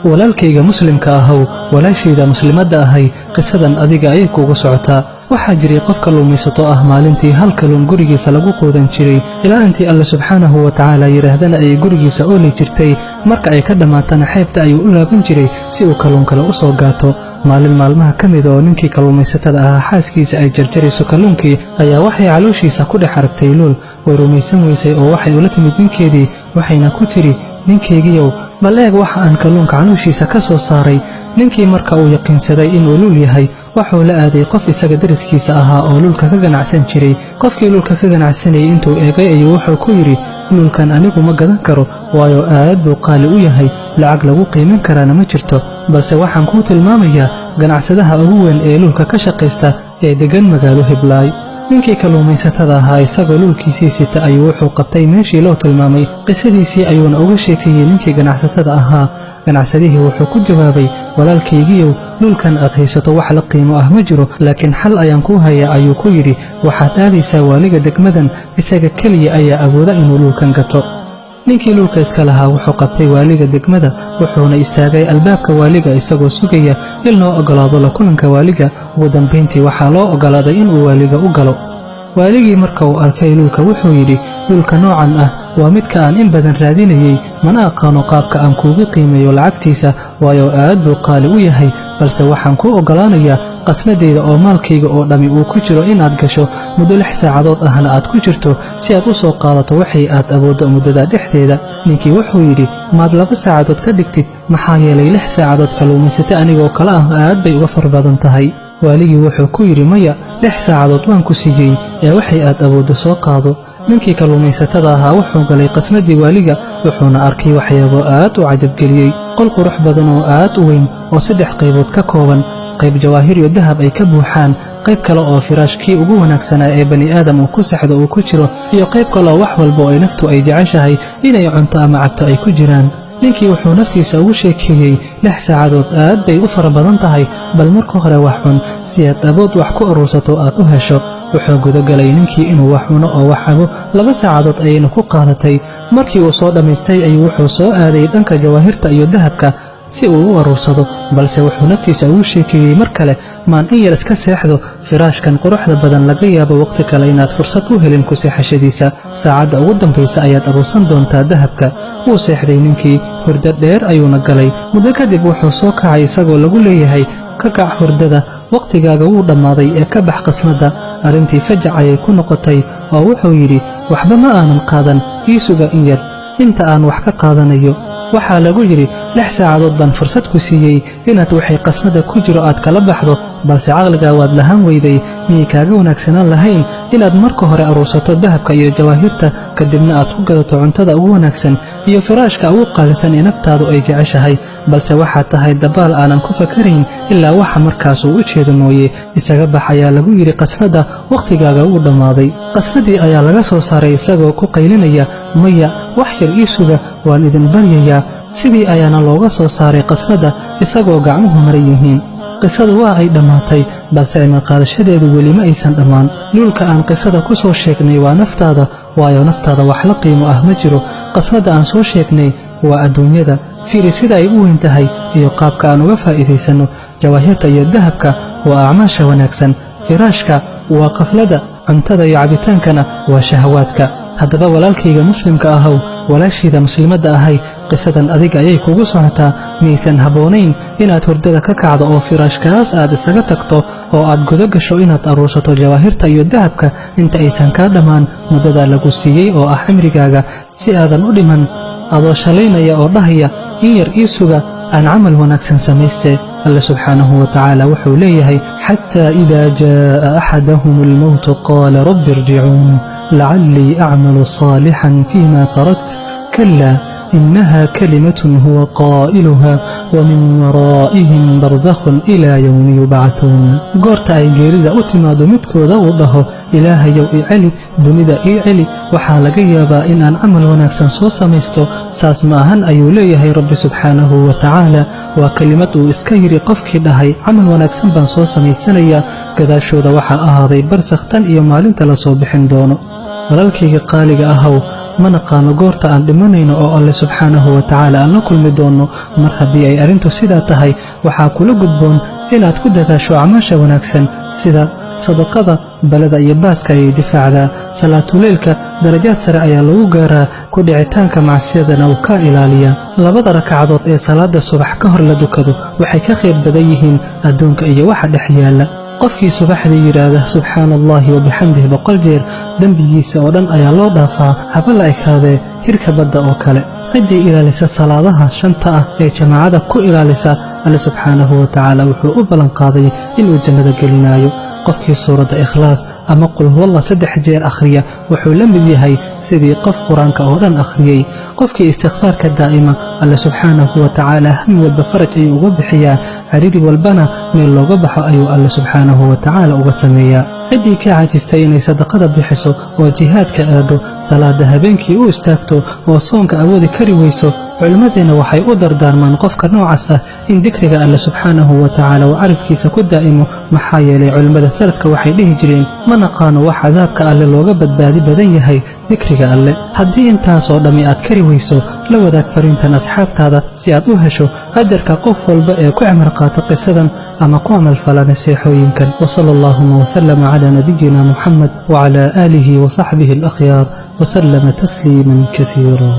walaalkayga muslimka ahow walaashayda muslimadda ahay qisadan adiga ayay kuugu socotaa waxaa jiray qof kalluumaysato ah maalintii hal kalluun gurigiisa lagu quudan jiray ilaa intii alle subxaanahu wa tacaala yidhaahdana ay gurigiisa ooli jirtay marka ay ka dhammaatana xeebta ayuu u laaban jiray si uu kalluun kale u soo gaato maalin maalmaha ka mid oo ninkii kalluumaysatada ahaa xaaskiisa ay jarjarayso kalluunkii ayaa waxay calooshiisa ku dhex aragtay luul way rumaysan weysay oo waxay ula timid ninkeedii waxayna ku tidhi ninkaygiyow bal eeg waxa aan kalluunka calooshiisa ka soo saaray ninkii marka uu yaqiinsaday inuu luul yahay wuxuu la aaday qof isaga dariskiisa ahaa oo luulka ka ganacsan jiray qofkii luulka ka ganacsanayay intuu eegay ayuu wuxuu ku yidhi luulkan anigu ma gadan karo waayo aad buu qaali u yahay lacag lagu qiimin karaana ma jirto balse waxaan kuu tilmaamayaa ganacsadaha ugu weyn ee luulka ka shaqaysta ee deggan magaalo Hiblaay ninkii kalluumaysatada ahaa isagoo luulkiisii sita ayuu wuxuu qabtay meeshii loo tilmaamay qisadiisii ayuuna uga sheekeeyey ninkii ganacsatada ahaa ganacsadihii wuxuu ku jawaabay walaalkaygiyow luulkan aad haysato wax la qiimo ah ma jiro laakiin xal ayaan kuu hayaa ayuu ku yidhi waxaad aadaysaa waaliga degmadan isaga keliya ayaa awooda inuu luulkan gato ninkii luulka iska lahaa wuxuu qabtay waaliga degmada wuxuuna istaagay albaabka waaliga isagoo sugaya in loo oggolaado la kulanka waaliga ugu dambayntii waxaa loo oggolaaday inuu waaliga u galo waaligii marka uu arkay luulka wuxuu yidhi luulka noocan ah waa midka aan in badan raadinayey mana aqaano qaabka aan kuugu qiimeeyo lacagtiisa waayo aad buu qaali u yahay balse waxaan kuu oggolaanayaa qasnadayda oo maalkayga oo dhammi uu ku jiro inaad gasho muddo 6 saacadood ahna aad ku jirto si aad u soo qaadato waxay aad awooddo muddada dhexdeeda ninkii wuxuu yidhi maad 2 saacadood ka dhigtid maxaa yeelay 6 saacadood kalluumaysata anigoo kale ah aad bay uga far badan tahay waaligii wuxuu ku yidhi maya 6 saacadood waan ku siiyey ee waxay aad awooddo soo qaado ninkii kalluumaysatada ahaa wuxuu galay qasnadii waaliga wuxuuna arkay waxyaabo aad u cajabgeliyey qol qurux badan oo aad u weyn oo 3 qaybood ka kooban qayb jawaahir iyo dahab ay ka buuxaan qayb kale oo firaashkii ugu wanaagsanaa ee bani aadam uu ku saxdo uu ku jiro iyo qayb kale oo wax walba oo ay naftu ay jeceshahay inay cunto ama cabto ay ku jiraan ninkii wuxuu naftiisa ugu sheekeeyey 6 saacadood aad bay u fara badan tahay bal marka hore wax xun si aad awood wax ku urursato aad u hesho wuxuu gudagalay ninkii inuu wax cuno oo wax cabo 2 saacadood ayayna ku qaadatay markii uu soo dhammaystay ayuu wuxuu soo aaday dhanka jawaahirta iyo dahabka si uu u urursado balse wuxuu naftiisa ugu sheekeeyey mar kale maan in yar iska seexdo firaashkan quruxda badan laga yaabo waqti kale inaad fursad u helin ku seexashadiisa saacadda ugu dambaysa ayaad urursan doontaa dahabka wuu seexday ninkii hurdo dheer ayuuna galay muddo kadib wuxuu soo kacay isagoo lagu leeyahay ka kac hurdada waqtigaaga wuu dhammaaday ee ka bax qasnadda arrintii fajac ayay ku noqotay oo wuxuu yidhi waxba ma aanan qaadan ii suga in yar inta aan wax ka qaadanayo waxaa lagu yidhi 6 saacadood baan fursad ku siiyey inaad waxay qasnada ku jiro aad kala baxdo balse caqligaa waad lahaan weyday miyay kaaga wanaagsanaan lahayn inaad marka hore aruursato dahabka iyo jawaahirta kadibna aad ku gadato cuntada ugu wanaagsan iyo firaashka ugu qaalisan ee naftaadu ay jeceshahay balse waxaad tahay dabaal aanan ku fakarayn ilaa waxa markaas uu u jeedo mooye isaga bax ayaa lagu yidhi qasnada wakhtigaaga wuu dhammaaday qasnadii ayaa laga soo saaray isagoo ku qaylinaya maya wax yar ii suga waan idin baryayaa sidii ayaana looga soo saaray qasnada isagoo gacmuhu maran yihiin qisadu waa ay dhammaatay balse imaanqaadashadeedu weli ma aysan dhammaan luulka aan qisada ku soo sheegnay waa naftaada waayo naftaada wax la qiimo ah ma jiro qasnada aan soo sheegnay waa adduunyada fiiri sida ay u weyn tahay iyo qaabka aan uga faa'iidaysanno jawaahirta iyo dahabka waa acmaasha wanaagsan firaashka waa qaflada cuntada iyo cabitaankana waa shahawaadka haddaba walaalkayga muslimka ahow walaashayda muslimadda ahay qisadan adiga ayay kugu socotaa miyaysan habboonayn inaad hurdada ka kacdo oo firaashkaas aad isaga tagto oo aad guda gasho inaad aruursato jawaahirta iyo dahabka inta aysan kaa dhammaan muddada lagu siiyey oo ah cimrigaaga si aadan u dhiman adoo shalaynaya oo dhahaya in yar ii suga aan camal wanaagsan samaystee alle subxaanahu wa tacaala wuxuu leeyahay xataa idaa jaa'a axadahum almowtu qaala rabbi irjicuun lacallii acmalu saalixan fiima tarakt kalaa إنها كلمة هو قائلها ومن ورائهم برزخ إلى يوم يبعثون قرت أي جيريدا أتماد متكودا وضحو إلهي يو إعلي دونيدا إعلي وحالك يابا إن أن عمل ونكسن صوصا ميستو ساس ماهن أيوليه رب سبحانه وتعالى وكلمة إسكيري قفك دهي عمل ونكسن بان صوصا ميسانيا كذا شودا وحا أهاضي برزختان إيو مالين تلصو بحن دونو ولكي قالك أهو ma naqaano goorta aan dhimanayno oo alle subxaanahu wa tacaala aan la kulmi doono. mar haddii ay arrintu sidaa tahay, waxaa kula gudboon inaad ku dadaasho acmaasha wanaagsan sida sadaqada, balada iyo baaska ayay difaacdaa. salaatuleylka darajaad sare ayaa lagu gaaraa, ku dhicitaanka macsiyadana uu ka ilaaliyaa. labada ragcadood ee salaada subax ka hor la dukado waxay ka khayr badan yihiin adduunka iyo waxa dhex yaalla. qofkii subaxdii yidhaahda subxaana allahi wabixamdihi 100 jeer, dembigiisa oo dhan ayaa loo dhaafaa, haba la ekaadee hirka badda oo kale. ciddii ilaalisa salaadaha 5 ah ee jamaacada ku ilaalisa, alle subxaanahu wa tacaala wuxuu u ballanqaaday inuu jannada gelinayo. qofkii suuradda ikhlaas ama qul huwallah 3 jeer akhriya wuxuu la mid yahay sidii qof qur-aanka oo dhan akhriyey. qofkii istikfaarka daa'ima, alle subxaanahu wa tacaala hami walba faraj ayuu uga bixiyaa, cariiri walbana meel looga baxo ayuu alle subxaanahu wa tacaala uga sameeyaa. ciddii ka caajistay inay sadaqada bixiso oo jihaadka aado, salaada habeenkii u istaagto oo soonka awoodi kari weyso, culimmadeenna waxay u dardaarmaan qofka noocaas ah in dikriga alle subxaanahu wa tacaala uu carabkiisa ku daa'imo. maxaa yeelay culimmada salafka waxay dhihi jireen, ma naqaano wax cadaabka alle looga badbaadi badan yahay dikriga alle. haddii intaasoo dhammi aad kari weyso, la wadaag fariintan asxaabtaada si aad u hesho ajarka qof walba ee ku cimar qaata qisadan ama ku camalfala naseexooyinkan. wasala allaahuma wasalama calaa nabiyina muxamed wacalaa aalihi wasaxbihi alakhyaar wasalama tasliiman kaiira.